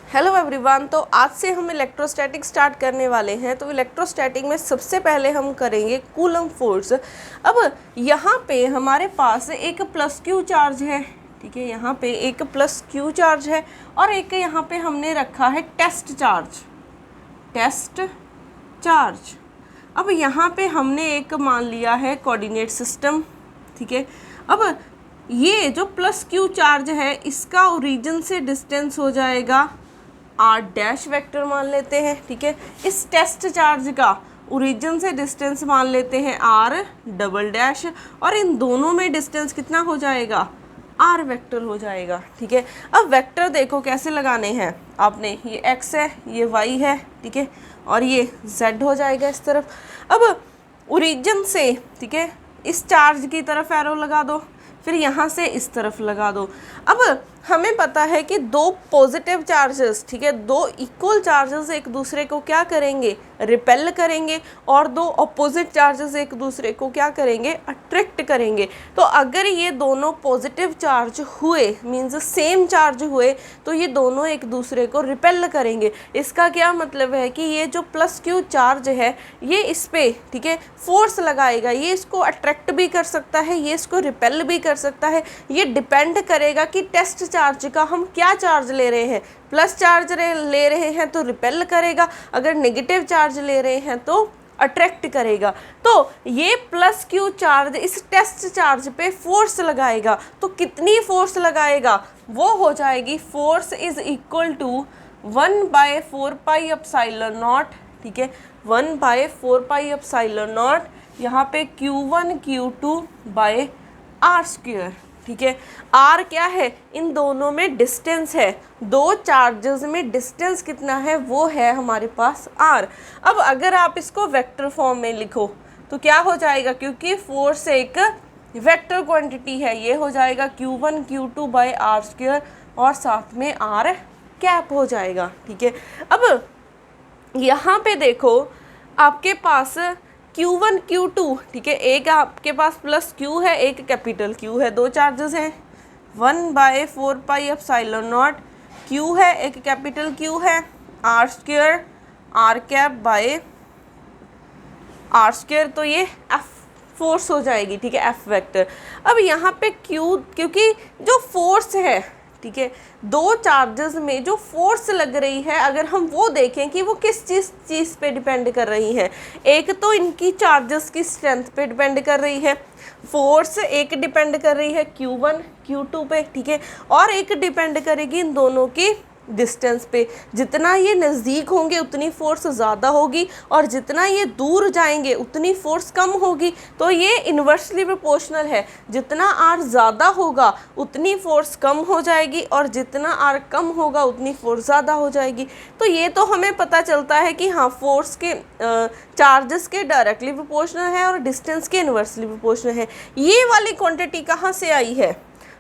Hello everyone. तो आज से हम इलेक्ट्रोस्टैटिक स्टार्ट करने वाले हैं। तो इलेक्ट्रोस्टैटिक में सबसे पहले हम करेंगे कूलम फोर्स। अब यहाँ पे हमारे पास एक प्लस क्यू चार्ज है, ठीक है, यहाँ पे एक प्लस क्यू चार्ज है और एक यहाँ पे हमने रखा है टेस्ट चार्ज। अब यहाँ पे हमने एक मान लिया है कोऑर्डिनेट सिस्टम, ठीक है। अब ये जो प्लस क्यू चार्ज है इसका ओरिजिन से डिस्टेंस हो जाएगा आर डैश वेक्टर मान लेते हैं, ठीक है। इस टेस्ट चार्ज का ओरिजिन से डिस्टेंस मान लेते हैं आर डबल डैश और इन दोनों में डिस्टेंस कितना हो जाएगा, आर वेक्टर हो जाएगा, ठीक है। अब वेक्टर देखो कैसे लगाने हैं आपने, ये एक्स है, ये वाई है, ठीक है, और ये जेड हो जाएगा इस तरफ। अब ओरिजिन से, ठीक है, इस चार्ज की तरफ एरो लगा दो, फिर यहाँ से इस तरफ लगा दो। अब हमें पता है कि दो पॉजिटिव चार्जेस, ठीक है, दो इक्वल चार्जेस एक दूसरे को क्या करेंगे, रिपेल करेंगे, और दो अपोजिट चार्जेस एक दूसरे को क्या करेंगे, अट्रैक्ट करेंगे। तो अगर ये दोनों पॉजिटिव चार्ज हुए, मीन्स सेम चार्ज हुए, तो ये दोनों एक दूसरे को रिपेल करेंगे। इसका क्या मतलब है कि ये जो प्लस क्यू चार्ज है ये इस पे, ठीक है, फोर्स लगाएगा। ये इसको अट्रैक्ट भी कर सकता है, ये इसको रिपेल भी कर सकता है। ये डिपेंड करेगा कि टेस्ट चार्ज का हम क्या चार्ज ले रहे हैं। प्लस चार्ज ले रहे हैं तो रिपेल करेगा, अगर नेगेटिव चार्ज ले रहे हैं तो अट्रैक्ट करेगा। तो ये प्लस क्यू चार्ज इस टेस्ट चार्ज पे फोर्स लगाएगा। तो कितनी फोर्स लगाएगा, वो हो जाएगी force is equal to 1/4 pi epsilon naught, ठीक है, 1/4 पाई एप्सिलॉन नॉट, यहाँ पे Q1 Q2 by r square, ठीक है। आर क्या है, इन दोनों में डिस्टेंस है, दो चार्जेस में डिस्टेंस कितना है, वो है हमारे पास आर। अब अगर आप इसको वेक्टर फॉर्म में लिखो तो क्या हो जाएगा, क्योंकि फोर्स एक वेक्टर क्वांटिटी है, ये हो जाएगा Q1 Q2 by r square और साथ में आर कैप हो जाएगा, ठीक है। अब यहाँ पे देखो आपके पास Q1 Q2, ठीक है, एक आपके पास प्लस Q है, एक कैपिटल Q है, दो चार्जेस हैं, 1/4 पाई एप्सिलॉन नॉट, Q है, एक कैपिटल Q है, r square r cap by r square, तो ये एफ फोर्स हो जाएगी, ठीक है, एफ वेक्टर। अब यहाँ पे Q, क्योंकि जो फोर्स है, ठीक है, दो चार्जेस में जो फोर्स लग रही है, अगर हम वो देखें कि वो किस चीज़ पे डिपेंड कर रही है, एक तो इनकी चार्जेस की स्ट्रेंथ पे डिपेंड कर रही है, फोर्स एक डिपेंड कर रही है Q1 Q2 पे, ठीक है, और एक डिपेंड करेगी इन दोनों की डिस्टेंस पे। जितना ये नज़दीक होंगे उतनी फोर्स ज़्यादा होगी और जितना ये दूर जाएंगे उतनी फोर्स कम होगी। तो ये इन्वर्सली प्रोपोर्शनल है, जितना आर ज़्यादा होगा उतनी फोर्स कम हो जाएगी और जितना आर कम होगा उतनी फोर्स ज़्यादा हो जाएगी। तो ये तो हमें पता चलता है कि हाँ, फोर्स के चार्जेस के डायरेक्टली प्रोपोर्शनल है और डिस्टेंस के इन्वर्सली प्रोपोर्शनल है। ये वाली क्वांटिटी कहाँ से आई है,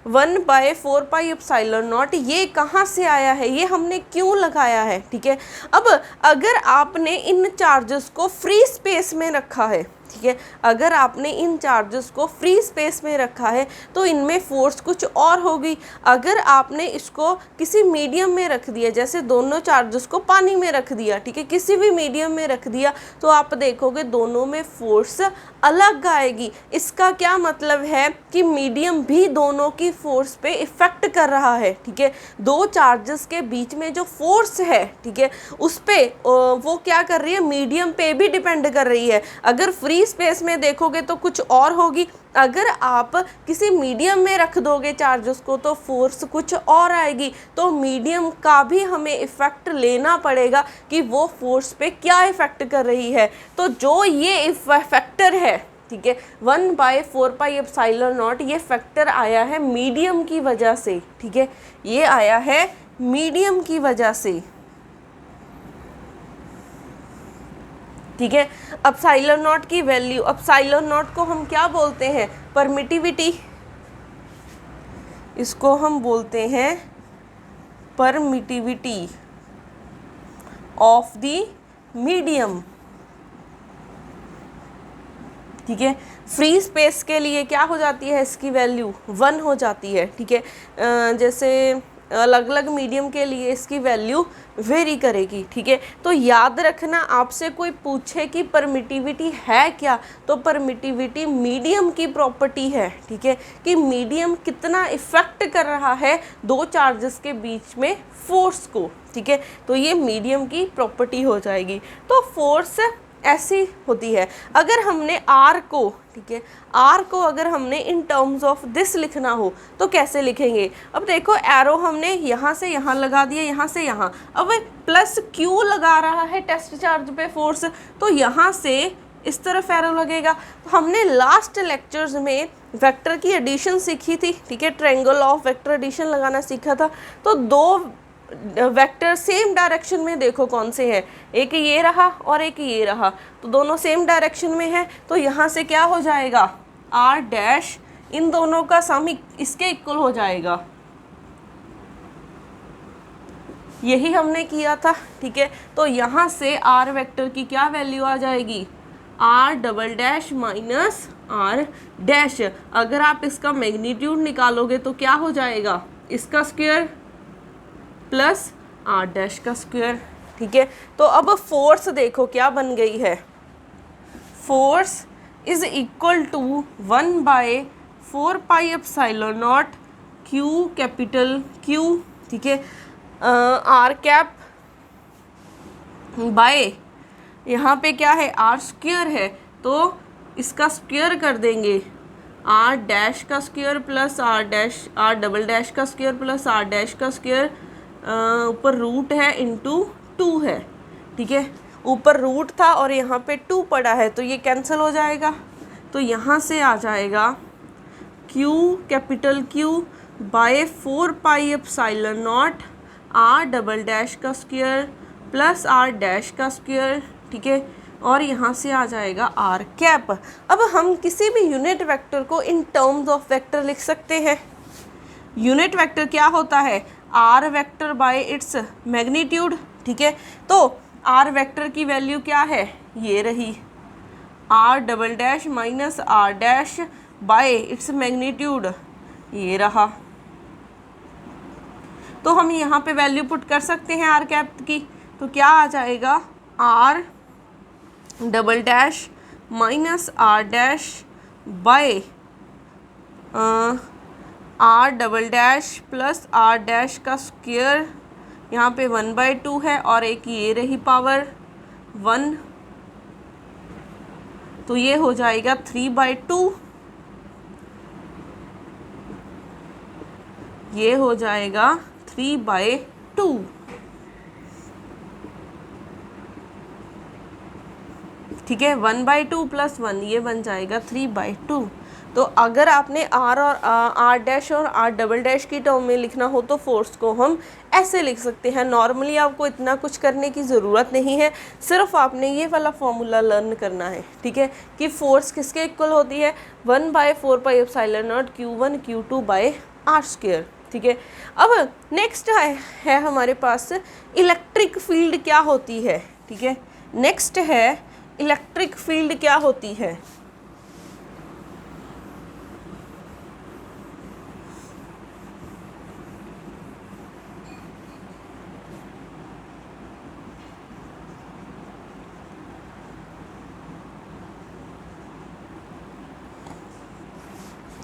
1/4 पाई एप्सिलॉन नॉट, ये कहाँ से आया है, ये हमने क्यों लगाया है, ठीक है। अब अगर आपने इन चार्जेस को फ्री स्पेस में रखा है, ठीक है, अगर आपने इन चार्जेस को फ्री स्पेस में रखा है तो इनमें फोर्स कुछ और होगी। अगर आपने इसको किसी मीडियम में रख दिया, जैसे दोनों चार्जेस को पानी में रख दिया, ठीक है, किसी भी मीडियम में रख दिया, तो आप देखोगे दोनों में फोर्स अलग आएगी। इसका क्या मतलब है कि मीडियम भी दोनों की फोर्स पे इफेक्ट कर रहा है, ठीक है। दो चार्जेस के बीच में जो फोर्स है, ठीक है, उस पे वो क्या कर रही है, मीडियम पे भी डिपेंड कर रही है। अगर फ्री स्पेस में देखोगे तो कुछ और होगी, अगर आप किसी मीडियम में रख दोगे चार्जेस को तो फोर्स कुछ और आएगी। तो मीडियम का भी हमें इफेक्ट लेना पड़ेगा कि वो फोर्स पे क्या इफेक्ट कर रही है। तो जो ये फैक्टर है, ठीक है, 1/4 पाई एप्सिलॉन नॉट, ये फैक्टर आया है मीडियम की वजह से, ठीक है, ये आया है मीडियम की वजह से, ठीक है। एप्सिलॉन नॉट की वैल्यू, एप्सिलॉन नॉट को हम क्या बोलते हैं, परमिटिविटी, इसको हम बोलते हैं परमिटिविटी ऑफ द मीडियम, ठीक है। फ्री स्पेस के लिए क्या हो जाती है, इसकी वैल्यू 1 हो जाती है, ठीक है। जैसे अलग अलग मीडियम के लिए इसकी वैल्यू वेरी करेगी, ठीक है। तो याद रखना, आपसे कोई पूछे कि परमिटिविटी है क्या, तो परमिटिविटी मीडियम की प्रॉपर्टी है, ठीक है, कि मीडियम कितना इफेक्ट कर रहा है दो चार्जेस के बीच में फोर्स को, ठीक है। तो ये मीडियम की प्रॉपर्टी हो जाएगी। तो फोर्स ऐसी होती है। अगर हमने आर को, ठीक है, आर को अगर हमने इन टर्म्स ऑफ दिस लिखना हो तो कैसे लिखेंगे? अब देखो एरो हमने यहाँ से यहाँ लगा दिया, यहाँ से यहाँ, अब प्लस क्यू लगा रहा है टेस्ट चार्ज पे फोर्स, तो यहाँ से इस तरफ एरो लगेगा। तो हमने लास्ट लेक्चर्स में वेक्टर की एडिशन सीखी थी, ठीक है, ट्रायंगल ऑफ वेक्टर एडिशन लगाना सीखा था। तो दो वेक्टर सेम डायरेक्शन में देखो कौन से हैं, एक ये रहा और एक ये रहा, तो दोनों सेम डायरेक्शन में है, तो यहाँ से क्या हो जाएगा, आर डैश, इन दोनों का सम इसके इक्वल हो जाएगा। यही हमने किया था, ठीक है। तो यहाँ से आर वेक्टर की क्या वैल्यू आ जाएगी, r double dash minus r dash. अगर आप इसका मैग्नीट्यूड निकालोगे तो क्या हो जाएगा, इसका स्क्वायर प्लस आर डैश का स्क्वायर, ठीक है। तो अब फोर्स देखो क्या बन गई है, force is equal to 1/4 pi epsilon naught q capital q, ठीक है, आर कैप बाय, यहाँ पे क्या है, आर स्क्वायर है, तो इसका स्क्वायर कर देंगे, आर डैश का square plus are dash, r double dash का स्क्वायर प्लस आर डैश का स्क्वायर, ऊपर रूट है इंटू 2 है, ठीक है, ऊपर रूट था और यहाँ पे 2 पड़ा है, तो ये कैंसिल हो जाएगा। तो यहाँ से आ जाएगा Q capital Q by 4 pi epsilon not R double dash का स्क्वायर प्लस आर डैश का स्क्वायर, ठीक है, और यहाँ से आ जाएगा आर कैप। अब हम किसी भी यूनिट वेक्टर को इन टर्म्स ऑफ वेक्टर लिख सकते हैं। यूनिट वेक्टर क्या होता है, r vector by its magnitude, ठीक है। तो आर वेक्टर की वैल्यू क्या है, ये रही, r double dash minus r dash by its magnitude, ये रहा। तो हम यहाँ पे वैल्यू पुट कर सकते हैं आर कैप की, तो क्या आ जाएगा, r double dash minus r dash by r double dash plus are dash का स्क्वायर, यहाँ पे 1/2 है और एक ये रही पावर 1, तो ये हो जाएगा 3/2, ये हो जाएगा 3/2, ठीक है। 1/2 प्लस 1 ये बन जाएगा 3/2। तो अगर आपने आर और आर डैश और आर डबल डैश की टर्म में लिखना हो तो फोर्स को हम ऐसे लिख सकते हैं। नॉर्मली आपको इतना कुछ करने की ज़रूरत नहीं है, सिर्फ आपने ये वाला फॉर्मूला लर्न करना है, ठीक है, कि फोर्स किसके इक्वल होती है, 1/4 pi epsilon naught Q1 Q2 by r square, ठीक है। अब नेक्स्ट है हमारे पास इलेक्ट्रिक फील्ड क्या होती है, ठीक है। नेक्स्ट है इलेक्ट्रिक फील्ड क्या होती है।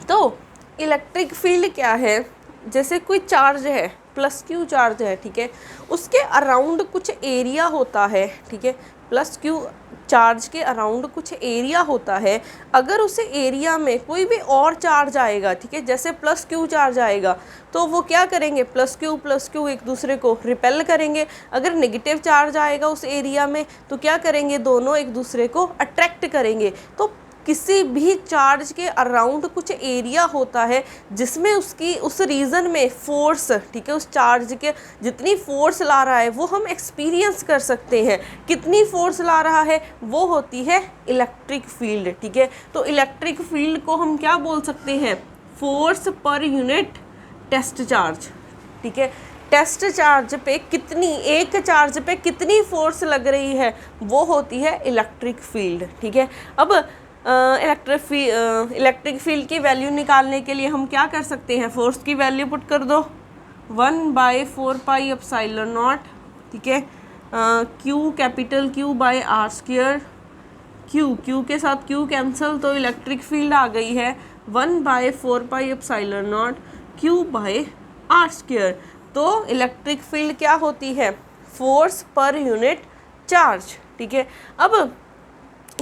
तो इलेक्ट्रिक फील्ड क्या है, जैसे कोई चार्ज है, प्लस क्यू चार्ज है, ठीक है, उसके अराउंड कुछ एरिया होता है, ठीक है, प्लस क्यू चार्ज के अराउंड कुछ एरिया होता है। अगर उस एरिया में कोई भी और चार्ज आएगा, ठीक है, जैसे प्लस क्यू चार्ज आएगा, तो वो क्या करेंगे, प्लस क्यू एक दूसरे को रिपेल करेंगे। अगर नेगेटिव चार्ज आएगा उस एरिया में तो क्या करेंगे, दोनों एक दूसरे को अट्रैक्ट करेंगे। तो किसी भी चार्ज के अराउंड कुछ एरिया होता है जिसमें उसकी उस रीजन में फोर्स, ठीक है, उस चार्ज के जितनी फोर्स ला रहा है वो हम एक्सपीरियंस कर सकते हैं। कितनी फोर्स ला रहा है वो होती है इलेक्ट्रिक फील्ड, ठीक है। तो इलेक्ट्रिक फील्ड को हम क्या बोल सकते हैं, force per unit test charge, ठीक है। टेस्ट चार्ज पे कितनी, एक चार्ज पे कितनी फोर्स लग रही है वो होती है इलेक्ट्रिक फील्ड, ठीक है। अब इलेक्ट्रिक फील्ड की वैल्यू निकालने के लिए हम क्या कर सकते हैं, फोर्स की वैल्यू पुट कर दो, 1/4πε0, ठीक है। Q capital q by r square, q के साथ क्यू कैंसिल, तो इलेक्ट्रिक फील्ड आ गई है 1/4πε0 क्यू बाय आर स्क्वायर। तो इलेक्ट्रिक फील्ड क्या होती है? फोर्स पर यूनिट चार्ज, ठीक है। अब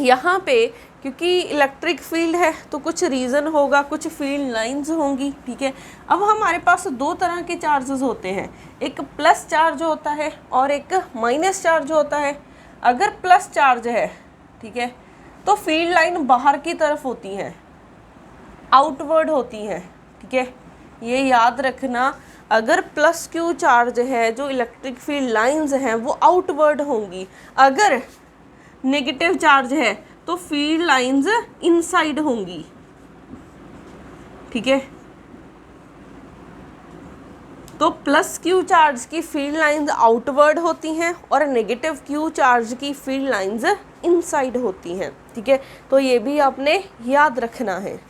यहाँ पे क्योंकि इलेक्ट्रिक फील्ड है तो कुछ रीज़न होगा, कुछ फील्ड लाइंस होंगी, ठीक है। अब हमारे पास दो तरह के चार्जेस होते हैं, एक प्लस चार्ज होता है और एक माइनस चार्ज होता है। अगर प्लस चार्ज है, ठीक है, तो फील्ड लाइन बाहर की तरफ होती हैं, आउटवर्ड होती हैं, ठीक है। ये याद रखना, अगर प्लस क्यू चार्ज है जो इलेक्ट्रिक फील्ड लाइंस हैं वो आउटवर्ड होंगी। अगर नेगेटिव चार्ज है तो फील्ड लाइंस इनसाइड होंगी, ठीक है। तो प्लस क्यू चार्ज की फील्ड लाइंस आउटवर्ड होती हैं और नेगेटिव क्यू चार्ज की फील्ड लाइंस इनसाइड होती हैं, ठीक है। तो ये भी आपने याद रखना है।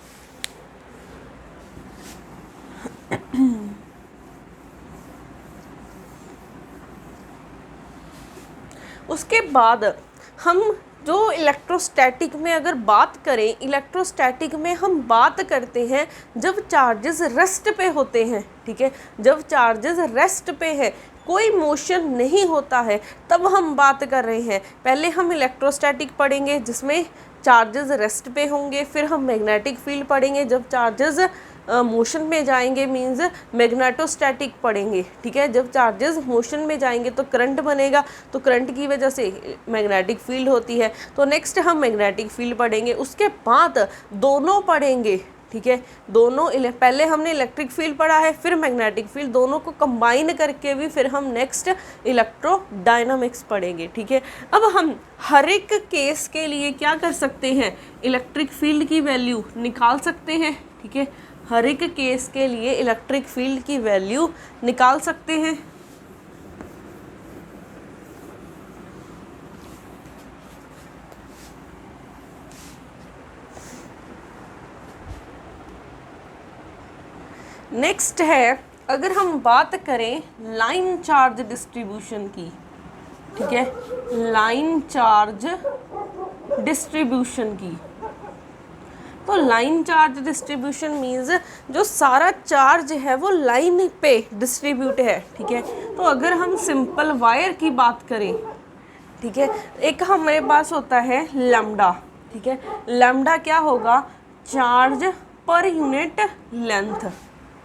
उसके बाद हम जो इलेक्ट्रोस्टैटिक में अगर बात करें, इलेक्ट्रोस्टैटिक में हम बात करते हैं जब चार्जेस रेस्ट पे होते हैं, ठीक है। जब चार्जेस रेस्ट पे है, कोई मोशन नहीं होता है, तब हम बात कर रहे हैं। पहले हम इलेक्ट्रोस्टैटिक पढ़ेंगे जिसमें चार्जेस रेस्ट पे होंगे, फिर हम मैग्नेटिक फील्ड पढ़ेंगे जब चार्जेस मोशन में जाएंगे, मींस मैग्नेटोस्टैटिक पढ़ेंगे, ठीक है। जब चार्जेस मोशन में जाएंगे तो करंट बनेगा, तो करंट की वजह से मैग्नेटिक फील्ड होती है। तो नेक्स्ट हम मैग्नेटिक फील्ड पढ़ेंगे, उसके बाद दोनों पढ़ेंगे, ठीक है। दोनों पहले हमने इलेक्ट्रिक फील्ड पढ़ा है, फिर मैग्नेटिक फील्ड, दोनों को कंबाइन करके भी फिर हम नेक्स्ट इलेक्ट्रोडायनामिक्स पढ़ेंगे, ठीक है। अब हम हर एक केस के लिए क्या कर सकते हैं? इलेक्ट्रिक फील्ड की वैल्यू निकाल सकते हैं, ठीक है। हर एक केस के लिए इलेक्ट्रिक फील्ड की वैल्यू निकाल सकते हैं। नेक्स्ट है, अगर हम बात करें लाइन चार्ज डिस्ट्रीब्यूशन की, ठीक है, लाइन चार्ज डिस्ट्रीब्यूशन की। तो लाइन चार्ज डिस्ट्रीब्यूशन मीन्स जो सारा चार्ज है वो लाइन पे डिस्ट्रीब्यूट है, ठीक है। तो अगर हम सिंपल वायर की बात करें, ठीक है, एक हमारे पास होता है लैम्डा, ठीक है। लैम्डा क्या होगा? चार्ज पर यूनिट लेंथ,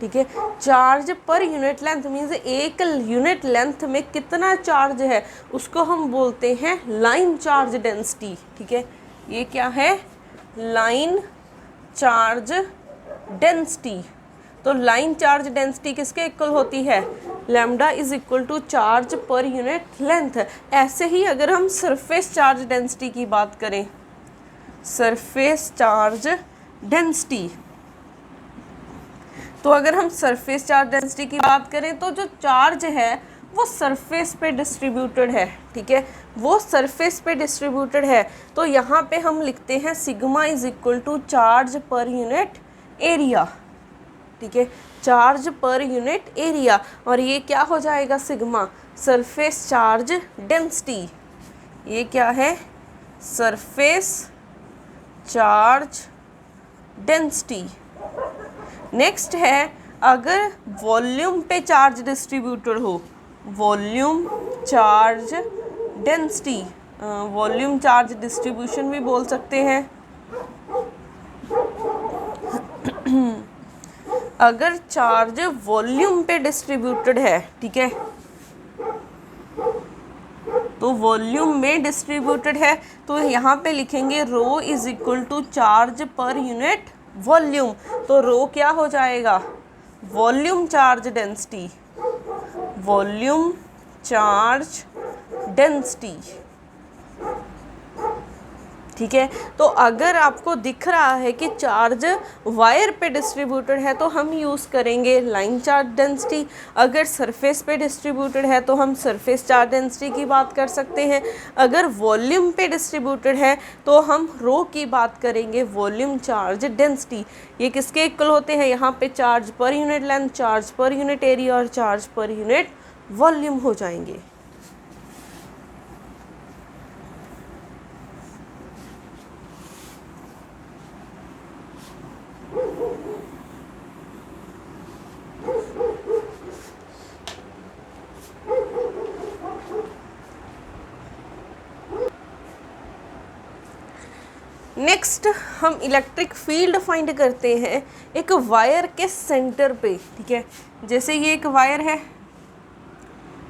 ठीक है। Charge per unit length means एक यूनिट लेंथ में कितना चार्ज है उसको हम बोलते हैं लाइन चार्ज डेंसिटी, ठीक है। ये क्या है? Line charge density. तो लाइन चार्ज डेंसिटी किसके इक्वल होती है? Lambda is equal to charge per unit length. ऐसे ही अगर हम सरफेस चार्ज डेंसिटी की बात करें, सरफेस चार्ज डेंसिटी, तो अगर हम सरफेस चार्ज डेंसिटी की बात करें तो जो चार्ज है वो सरफेस पे डिस्ट्रीब्यूटेड है, ठीक है, वो सरफेस पे डिस्ट्रीब्यूटेड है। तो यहाँ पे हम लिखते हैं sigma is equal to charge per unit area, ठीक है, चार्ज पर यूनिट एरिया। और ये क्या हो जाएगा? Sigma surface charge density. ये क्या है? Surface charge density. नेक्स्ट है, अगर वॉल्यूम पे चार्ज डिस्ट्रीब्यूटेड हो, volume charge density, volume charge distribution भी बोल सकते हैं। अगर चार्ज वॉल्यूम पे डिस्ट्रीब्यूटेड है, ठीक है, तो वॉल्यूम में डिस्ट्रीब्यूटेड है, तो यहाँ पे लिखेंगे rho is equal to charge per unit volume. तो रो क्या हो जाएगा? Volume charge density, volume charge density. ठीक है। तो अगर आपको दिख रहा है कि चार्ज वायर पे डिस्ट्रीब्यूटेड है तो हम यूज़ करेंगे लाइन चार्ज डेंसिटी, अगर सरफेस पे डिस्ट्रीब्यूटेड है तो हम सरफेस चार्ज डेंसिटी की बात कर सकते हैं, अगर वॉल्यूम पे डिस्ट्रीब्यूटेड है तो हम रो की बात करेंगे, वॉल्यूम चार्ज डेंसिटी। ये किसके इक्वल होते हैं, यहाँ पे charge per unit length, charge per unit area और चार्ज पर यूनिट वॉल्यूम हो जाएंगे। नेक्स्ट हम इलेक्ट्रिक फील्ड फाइंड करते हैं एक वायर के सेंटर पे, ठीक है। जैसे ये एक वायर है,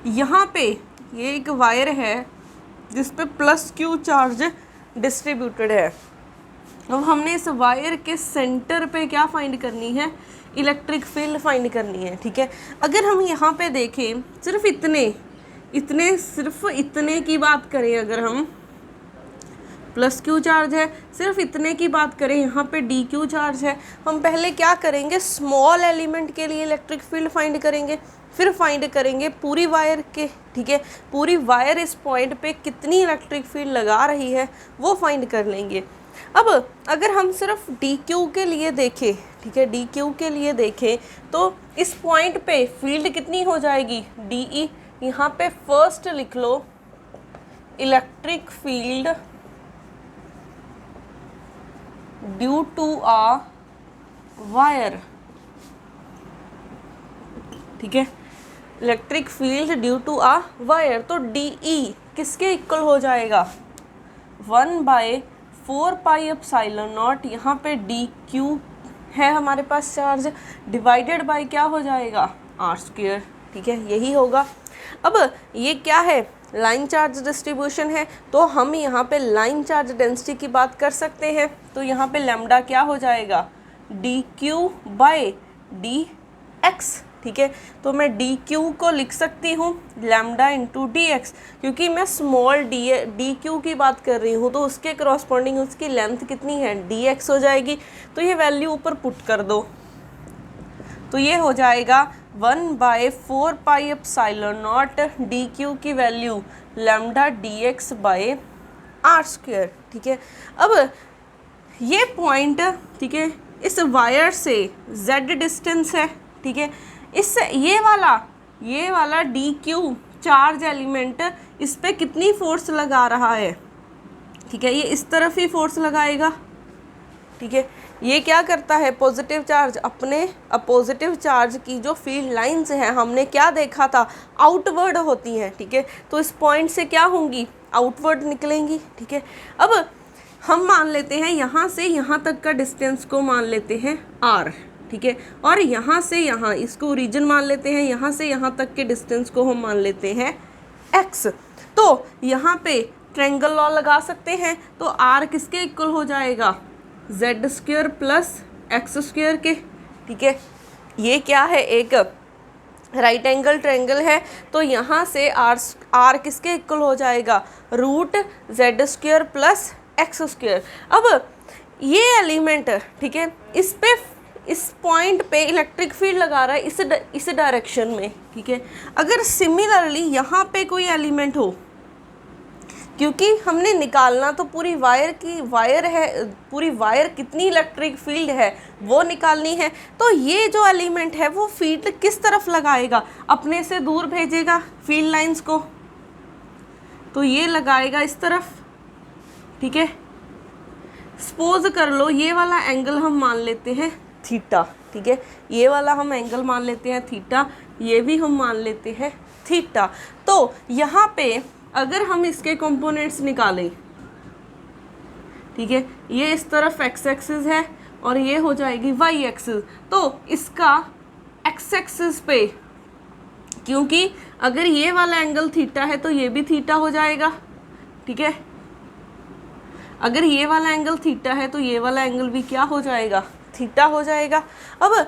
यहाँ पे ये एक वायर है जिस पे प्लस क्यू चार्ज डिस्ट्रीब्यूटेड है। अब हमने इस वायर के सेंटर पे क्या फाइंड करनी है, इलेक्ट्रिक फील्ड फाइंड करनी है, ठीक है। अगर हम यहाँ पे देखें सिर्फ इतने की बात करें, अगर हम प्लस क्यू चार्ज है, सिर्फ इतने की बात करें, यहाँ पे डी क्यू चार्ज है, हम पहले क्या करेंगे, स्मॉल एलिमेंट के लिए इलेक्ट्रिक फील्ड फाइंड करेंगे, फिर फाइंड करेंगे पूरी वायर के, ठीक है। पूरी वायर इस पॉइंट पे कितनी इलेक्ट्रिक फील्ड लगा रही है वो फाइंड कर लेंगे। अब अगर हम सिर्फ डी क्यू के लिए देखें, ठीक है, डी क्यू के लिए देखें तो इस पॉइंट पे फील्ड कितनी हो जाएगी, डी ई। यहाँ पे फर्स्ट लिख लो electric field due to a wire, ठीक है, electric field due to a wire. तो डी ई किसके इक्वल हो जाएगा, 1/4 पाई एप्सिलॉन नॉट, यहाँ पे डी क्यू है हमारे पास चार्ज, डिवाइडेड बाय क्या हो जाएगा, r², ठीक है, यही होगा। अब ये क्या है, लाइन चार्ज डिस्ट्रीब्यूशन है, तो हम यहाँ पे लाइन चार्ज डेंसिटी की बात कर सकते हैं। तो यहाँ पे लैम्डा क्या हो जाएगा, d q by d x, ठीक है। तो मैं डी क्यू को लिख सकती हूँ लैम्डा इंटू डी एक्स, क्योंकि मैं स्मॉल डी क्यू की बात कर रही हूँ तो उसके करस्पॉन्डिंग उसकी लेंथ कितनी है, डी एक्स हो जाएगी। तो ये वैल्यू ऊपर पुट कर दो, तो ये हो जाएगा 1/4 pi epsilon naught D Q की value lambda D x by r², ठीक है। अब ये पॉइंट, ठीक है, इस वायर से z डिस्टेंस है, ठीक है, इससे ये वाला डी क्यू चार्ज एलिमेंट इस पे कितनी फोर्स लगा रहा है, ठीक है, ये इस तरफ ही फोर्स लगाएगा, ठीक है। ये क्या करता है, पॉजिटिव चार्ज अपने अपोजिटिव चार्ज की जो फील्ड लाइंस हैं हमने क्या देखा था, आउटवर्ड होती हैं, ठीक है। तो इस पॉइंट से क्या होंगी, आउटवर्ड निकलेंगी, ठीक है। अब हम मान लेते हैं यहाँ से यहाँ तक का डिस्टेंस को मान लेते हैं r, ठीक है, और यहाँ से यहाँ इसको ओरिजिन मान लेते हैं, यहाँ से यहाँ तक के डिस्टेंस को हम मान लेते हैं x। तो यहाँ पे ट्रायंगल लॉ लगा सकते हैं, तो r किसके इक्वल हो जाएगा, z² प्लस x² के, ठीक है। ये क्या है, एक राइट एंगल ट्रायंगल है, तो यहाँ से r किसके इक्वल हो जाएगा, √z² प्लस x²। अब ये एलिमेंट, ठीक है, इस पॉइंट पे इलेक्ट्रिक फील्ड लगा रहा है इस डायरेक्शन में, ठीक है। अगर सिमिलरली यहाँ पे कोई एलिमेंट हो, क्योंकि हमने निकालना तो पूरी वायर कितनी इलेक्ट्रिक फील्ड है वो निकालनी है, तो ये जो एलिमेंट है वो फील्ड किस तरफ लगाएगा, अपने से दूर भेजेगा फील्ड लाइंस को, तो ये लगाएगा इस तरफ, ठीक है। सपोज कर लो ये वाला एंगल हम मान लेते हैं थीटा, ठीक है, ये वाला हम एंगल मान लेते हैं थीटा, ये भी हम मान लेते हैं थीटा। तो यहाँ पे अगर हम इसके कंपोनेंट्स निकालें, ठीक है, ये इस तरफ x एक्सिस है और ये हो जाएगी y एक्सिस, तो इसका x एक्सिस पे, क्योंकि अगर ये वाला एंगल थीटा है तो ये भी थीटा हो जाएगा, ठीक है। अगर ये वाला एंगल थीटा है तो ये वाला एंगल भी क्या हो जाएगा, थीटा हो जाएगा। अब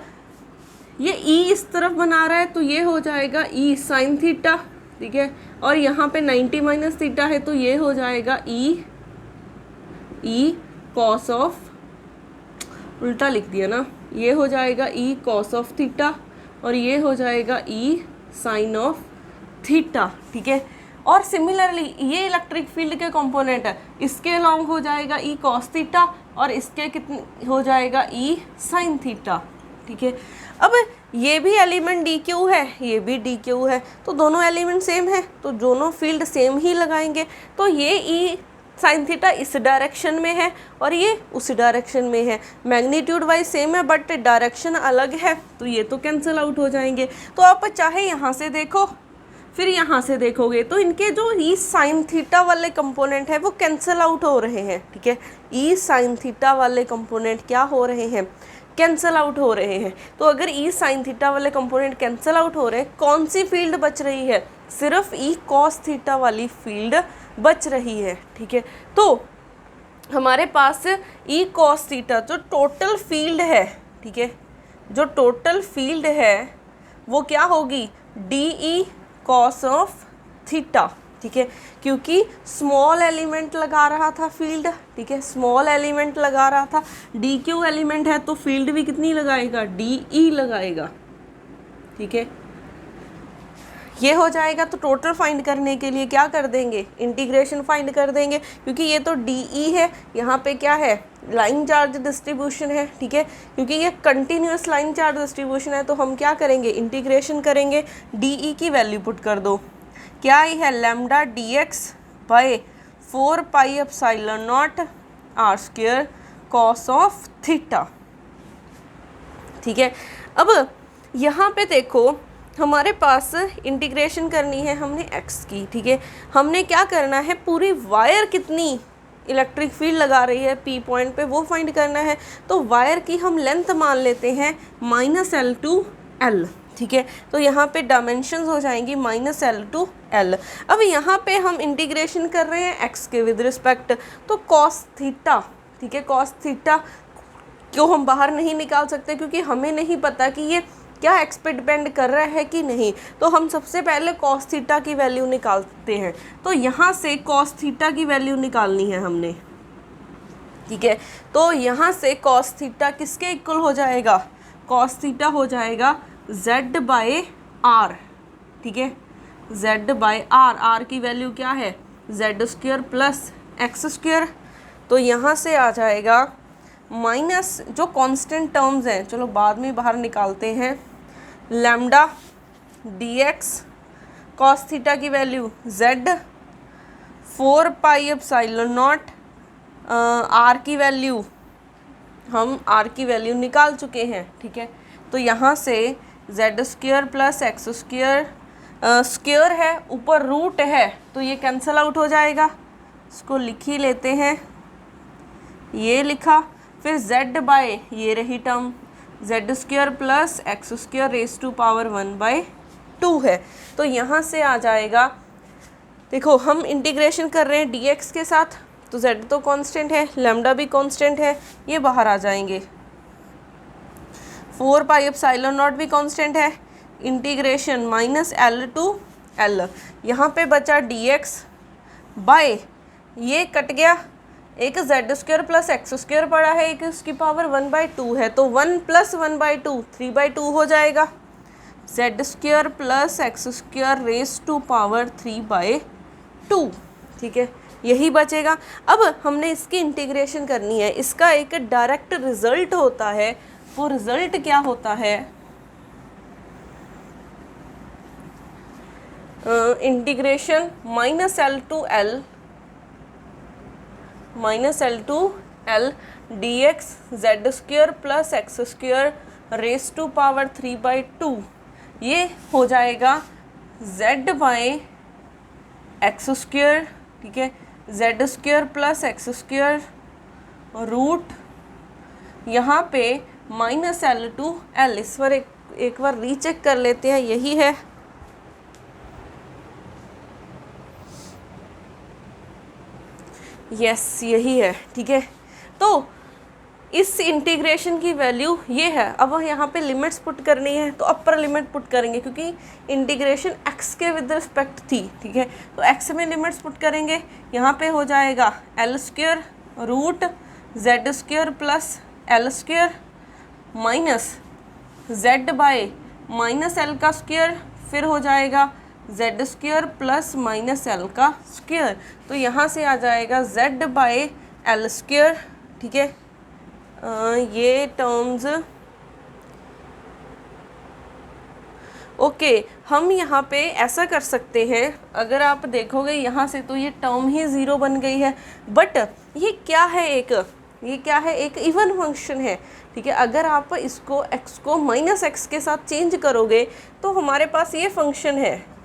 ये ई इस तरफ बना रहा है तो ये हो जाएगा ई साइन थीटा, ठीक है, और यहाँ पे 90 माइनस थीटा है तो ये हो जाएगा ई ई कॉस ऑफ, उल्टा लिख दिया ना, ये हो जाएगा ई कॉस ऑफ थीटा और ये हो जाएगा ई साइन ऑफ थीटा, ठीक है। और सिमिलरली ये इलेक्ट्रिक फील्ड के कंपोनेंट है, इसके अलॉन्ग हो जाएगा ई कॉस थीटा और इसके कितने हो जाएगा ई साइन थीटा, ठीक है। अब ये भी एलिमेंट डी क्यू है, ये भी डी क्यू है, तो दोनों एलिमेंट सेम है तो दोनों फील्ड सेम ही लगाएंगे। तो ये ई साइन थीटा इस डायरेक्शन में है और ये उस डायरेक्शन में है, मैग्नीट्यूड वाइज सेम है बट डायरेक्शन अलग है, तो ये तो कैंसिल आउट हो जाएंगे। तो आप चाहे यहाँ से देखो फिर यहाँ से देखोगे तो इनके जो ई साइन थीटा वाले कंपोनेंट है वो कैंसिल आउट हो रहे हैं, ठीक है। ई साइन थीटा वाले कंपोनेंट क्या हो रहे हैं, कैंसिल आउट हो रहे हैं। तो अगर ई साइन थीटा वाले कंपोनेंट कैंसिल आउट हो रहे हैं, कौन सी फील्ड बच रही है, सिर्फ ई कॉस थीटा वाली फील्ड बच रही है, ठीक है। तो हमारे पास ई कॉस थीटा जो टोटल फील्ड है, ठीक है, जो टोटल फील्ड है वो क्या होगी, D E cos of theta, ठीक है, क्योंकि स्मॉल एलिमेंट लगा रहा था फील्ड, ठीक है, स्मॉल एलिमेंट लगा रहा था, डी क्यू एलिमेंट है तो फील्ड भी कितनी लगाएगा, डी ई लगाएगा, ठीक है। ये हो जाएगा। तो टोटल फाइंड करने के लिए क्या कर देंगे, इंटीग्रेशन फाइंड कर देंगे, क्योंकि ये तो डी ई है, यहाँ पे क्या है, लाइन चार्ज डिस्ट्रीब्यूशन है, ठीक है, क्योंकि ये कंटिन्यूस लाइन चार्ज डिस्ट्रीब्यूशन है तो हम क्या करेंगे, इंटीग्रेशन करेंगे, डी ई की वैल्यू पुट कर दो, क्या ही है, lambda D x by 4 pi epsilon not r square cos of theta, ठीक है। अब यहाँ पे देखो हमारे पास इंटीग्रेशन करनी है हमने x की, ठीक है, हमने क्या करना है, पूरी वायर कितनी इलेक्ट्रिक फील्ड लगा रही है P पॉइंट पे वो फाइंड करना है। तो वायर की हम लेंथ मान लेते हैं -L to L, ठीक है, तो यहाँ पे डायमेंशंस हो जाएंगी -L to L। अब यहाँ पे हम इंटीग्रेशन कर रहे हैं x के विद रिस्पेक्ट, तो कॉस थीटा, ठीक है, कॉस थीटा को हम बाहर नहीं निकाल सकते क्योंकि हमें नहीं पता कि ये क्या एक्स पे डिपेंड कर रहा है कि नहीं, तो हम सबसे पहले कॉस थीटा की वैल्यू निकालते हैं। तो यहाँ से कॉस थीटा की वैल्यू निकालनी है हमने, ठीक है, तो यहाँ से कॉस थीटा किसके इक्वल हो जाएगा, कॉस थीटा हो जाएगा z बाय आर, ठीक है, z बाय आर, आर की वैल्यू क्या है, z square plus x square, तो यहाँ से आ जाएगा माइनस जो कांस्टेंट टर्म्स हैं चलो बाद में बाहर निकालते हैं, lambda D X cos theta की value z 4 pi epsilon not, R की वैल्यू हम आर की वैल्यू निकाल चुके हैं, ठीक है, तो यहाँ से z square plus x square, square है ऊपर रूट है तो ये कैंसिल आउट हो जाएगा, इसको लिख ही लेते हैं, ये लिखा, फिर z बाय ये रही term z square plus x square raise to power 1/2 है, तो यहाँ से आ जाएगा, देखो हम इंटीग्रेशन कर रहे हैं dx के साथ तो z तो कांस्टेंट है, लैम्डा भी कांस्टेंट है, ये बाहर आ जाएंगे, 4 पाई एप्सिलॉन नॉट भी कांस्टेंट है, इंटीग्रेशन -L to L, यहाँ पे बचा dx बाय ये कट गया, एक z square plus x square पड़ा है, एक उसकी पावर 1/2 है, तो 1 + 1/2 3/2 हो जाएगा, z square plus x square raise to power 3/2, ठीक है, यही बचेगा। अब हमने इसकी इंटीग्रेशन करनी है, इसका एक डायरेक्ट रिजल्ट होता है, वो रिजल्ट क्या होता है, integration -L to L dx z square plus x square raise to power 3/2, ये हो जाएगा z बाय एक्स स्क्वायर, ठीक है, z square plus x square root, यहाँ पे -L to L, इस पर एक बार रीचेक कर लेते हैं, यही है, यस यही है, ठीक है। तो इस इंटीग्रेशन की वैल्यू ये है। अब यहाँ पे लिमिट्स पुट करनी है तो अपर लिमिट पुट करेंगे क्योंकि इंटीग्रेशन x के विद रिस्पेक्ट थी, ठीक है, तो x में लिमिट्स पुट करेंगे, यहाँ पे हो जाएगा L square root Z square plus L square minus z by minus l का स्क्वेयर, फिर हो जाएगा z square plus minus l का स्क्वेयर। तो यहाँ से आ जाएगा जेड बाय एल स्क्वेयर, ठीक है। ये टर्म्स ओके हम यहाँ पे ऐसा कर सकते हैं, अगर आप देखोगे यहाँ से तो ये टर्म ही ज़ीरो बन गई है, बट ये क्या है, एक इवन फंक्शन है, ठीक है। अगर आप इसको x को माइनस एक्स के साथ चेंज करोगे तो हमारे पास ये फंक्शन है,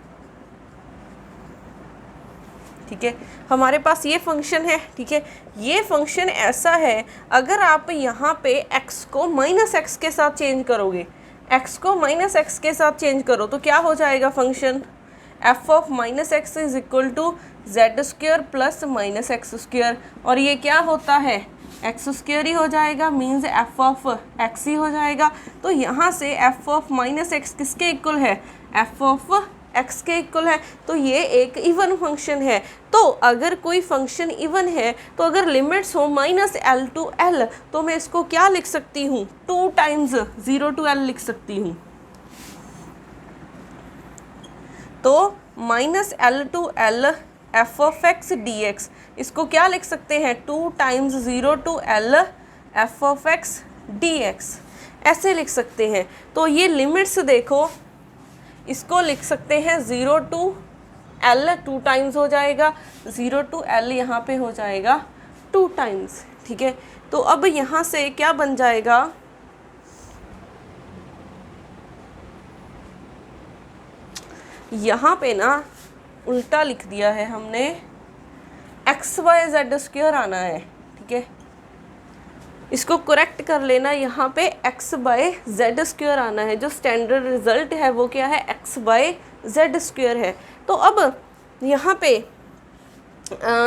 ठीक है, हमारे पास ये फंक्शन है, ठीक है। ये फंक्शन ऐसा है, अगर आप यहाँ पे x को माइनस एक्स के साथ चेंज करोगे, x को माइनस एक्स के साथ चेंज करो तो क्या हो जाएगा function, f of minus x is equal to z square plus minus x square, और ये क्या होता है एक्स स्क्वेयर ही हो जाएगा, मीन्स f ऑफ x ही हो जाएगा। तो यहाँ से f ऑफ माइनस एक्स किसके इक्वल है, f ऑफ x के इक्वल है, तो ये एक इवन फंक्शन है। तो अगर कोई फंक्शन इवन है तो अगर लिमिट्स हो माइनस एल टू एल तो मैं इसको क्या लिख सकती हूँ, 2 टाइम्स 0 टू एल लिख सकती हूँ। तो minus l to l f of x d x, इसको क्या लिख सकते हैं, 2 times 0 to l f of x d x, ऐसे लिख सकते हैं। तो ये लिमिट्स देखो, इसको लिख सकते हैं 0 टू एल 2 टाइम्स हो जाएगा, 0 टू एल यहाँ पे हो जाएगा 2 टाइम्स, ठीक है। तो अब यहाँ से क्या बन जाएगा, यहाँ पे ना उल्टा लिख दिया है हमने, एक्स वाई जेड स्क्वेयर आना है, ठीक है। इसको करेक्ट कर लेना, यहाँ पे x बाय जेड स्क्वेयर आना है, जो स्टैंडर्ड रिजल्ट है वो क्या है, x बाय जेड स्क्वेयर है। तो अब यहाँ पे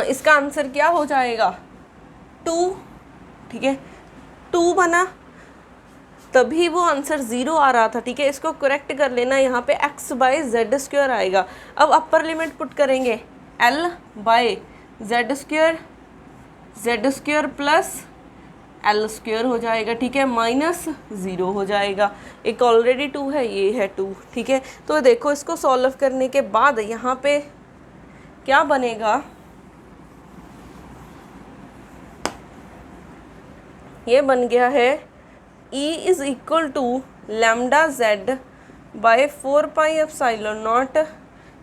इसका आंसर क्या हो जाएगा, 2, ठीक है, 2 बना, तभी वो आंसर 0 आ रहा था, ठीक है। इसको करेक्ट कर लेना, यहाँ पे x बाय जेड स्क्वेयर आएगा। अब अपर लिमिट पुट करेंगे, l by z square plus L square हो जाएगा, ठीक है, माइनस 0 हो जाएगा। एक ऑलरेडी 2 है, ये है 2, ठीक है। तो देखो इसको सॉल्व करने के बाद यहाँ पे क्या बनेगा, ये बन गया है E is equal to lambda z by 4 pi epsilon naught,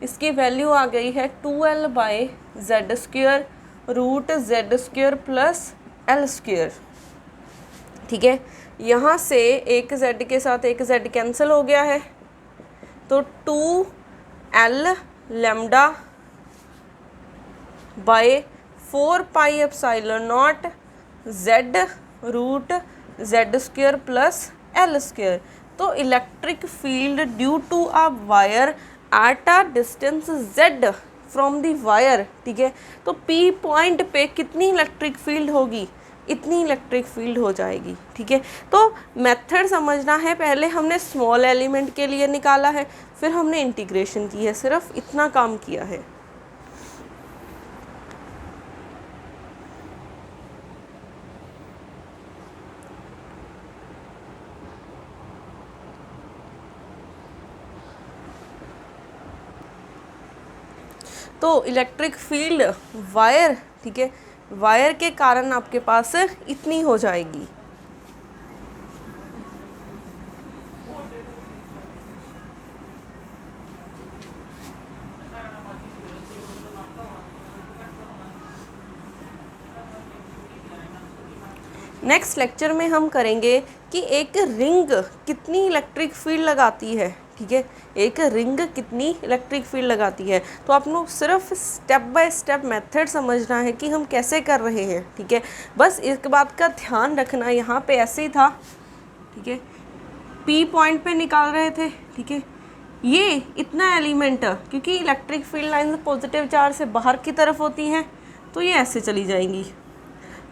इसकी वैल्यू आ गई है 2l by z square root Z square plus L square, ठीक है। यहाँ से एक z के साथ एक z कैंसिल हो गया है, तो 2l lambda by 4 pi epsilon naught z root Z square plus L square. तो electric field due to a wire at a distance z from the wire, ठीक है। तो P पॉइंट पे कितनी इलेक्ट्रिक फील्ड होगी, इतनी इलेक्ट्रिक फील्ड हो जाएगी, ठीक है। तो मेथड समझना है, पहले हमने स्मॉल एलिमेंट के लिए निकाला है, फिर हमने इंटीग्रेशन की है, सिर्फ इतना काम किया है। तो इलेक्ट्रिक फील्ड वायर, ठीक है, वायर के कारण आपके पास इतनी हो जाएगी। नेक्स्ट लेक्चर में हम करेंगे कि एक रिंग कितनी इलेक्ट्रिक फील्ड लगाती है, ठीक है, एक रिंग कितनी इलेक्ट्रिक फील्ड लगाती है। तो आप लोग सिर्फ स्टेप बाय स्टेप मेथड समझना है कि हम कैसे कर रहे हैं, ठीक है। बस एक बात का ध्यान रखना, यहाँ पे ऐसे ही था, ठीक है, P पॉइंट पे निकाल रहे थे, ठीक है। ये इतना एलिमेंट, क्योंकि electric field line positive charge से बाहर की तरफ होती हैं, तो ये ऐसे चली जाएंगी।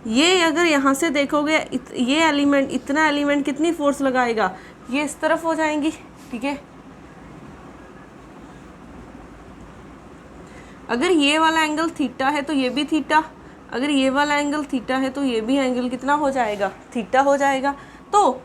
ये अगर यहाँ से देखोगे ये एलिमेंट, इतना एलिमेंट कितनी फोर्स लगाएगा, ये इस तरफ हो जाएंगी, ठीक है। अगर ये वाला एंगल थीटा है तो ये भी थीटा, अगर ये वाला एंगल थीटा है तो ये भी एंगल कितना हो जाएगा, थीटा हो जाएगा। तो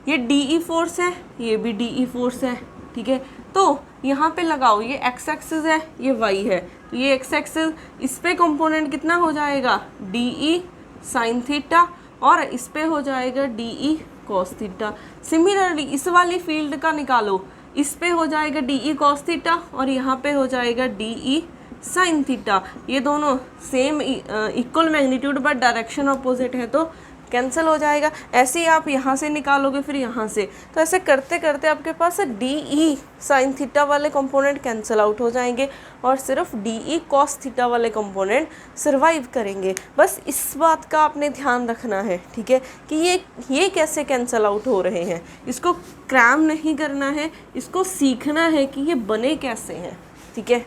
ये डीई फोर्स है, ये भी डीई फोर्स है, ठीक है। तो यहाँ पे लगाओ, ये एक्स एक्सिस है, ये वाई है, तो ये एक्स एक्सिस, इस पे कंपोनेंट कितना हो जाएगा, डीई साइन थीटा, और इस पे हो जाएगा डीई कॉस थीटा। सिमिलरली इस वाली फील्ड का निकालो, इस पे हो जाएगा डीई कॉस थीटा और यहाँ पे हो जाएगा डीई साइन थीटा। ये दोनों same equal magnitude but direction opposite है तो कैंसिल हो जाएगा। ऐसे ही आप यहाँ से निकालोगे, फिर यहाँ से, तो ऐसे करते करते आपके पास डीई साइन थीटा वाले कंपोनेंट कैंसिल आउट हो जाएंगे और सिर्फ डीई कॉस थीटा वाले कंपोनेंट सर्वाइव करेंगे। बस इस बात का आपने ध्यान रखना है, ठीक है, कि ये कैसे कैंसिल आउट हो रहे हैं। इसको क्रैम नहीं करना है, इसको सीखना है कि ये बने कैसे हैं, ठीक है।